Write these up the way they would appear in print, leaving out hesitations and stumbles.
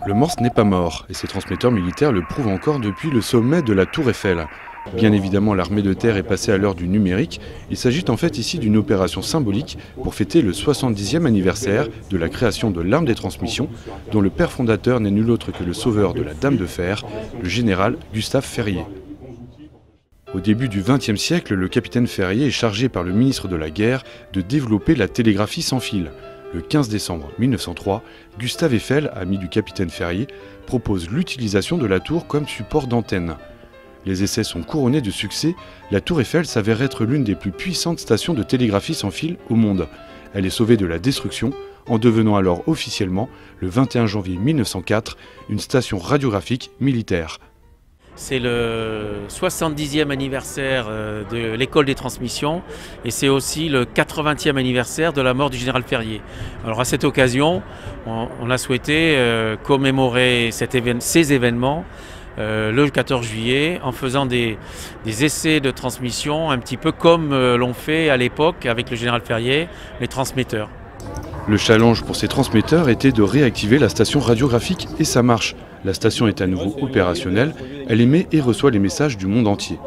Le Morse n'est pas mort, et ses transmetteurs militaires le prouvent encore depuis le sommet de la Tour Eiffel. Bien évidemment, l'armée de terre est passée à l'heure du numérique. Il s'agit en fait ici d'une opération symbolique pour fêter le 70e anniversaire de la création de l'arme des transmissions, dont le père fondateur n'est nul autre que le sauveur de la Dame de Fer, le général Gustave Ferrier. Au début du XXe siècle, le capitaine Ferrier est chargé par le ministre de la Guerre de développer la télégraphie sans fil. Le 15 décembre 1903, Gustave Eiffel, ami du capitaine Ferrier, propose l'utilisation de la tour comme support d'antenne. Les essais sont couronnés de succès. La tour Eiffel s'avère être l'une des plus puissantes stations de télégraphie sans fil au monde. Elle est sauvée de la destruction en devenant alors officiellement, le 21 janvier 1904, une station radiographique militaire. C'est le 70e anniversaire de l'école des transmissions et c'est aussi le 80e anniversaire de la mort du général Ferrier. Alors à cette occasion, on a souhaité commémorer ces événements le 14 juillet en faisant des essais de transmission un petit peu comme l'ont fait à l'époque avec le général Ferrier, les transmetteurs. Le challenge pour ces transmetteurs était de réactiver la station radiographique et ça marche. La station est à nouveau opérationnelle, elle émet et reçoit les messages du monde entier.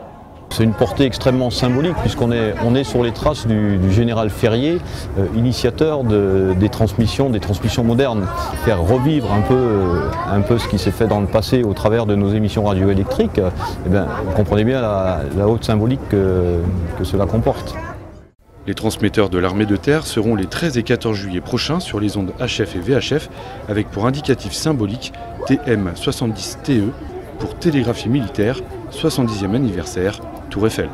C'est une portée extrêmement symbolique puisqu'on est sur les traces du général Ferrier, initiateur des transmissions modernes. Faire revivre un peu ce qui s'est fait dans le passé au travers de nos émissions radioélectriques, eh bien, vous comprenez bien la haute symbolique que cela comporte. Les transmetteurs de l'armée de terre seront les 13 et 14 juillet prochains sur les ondes HF et VHF avec pour indicatif symbolique TM70TE pour télégraphie militaire, 70e anniversaire, Tour Eiffel.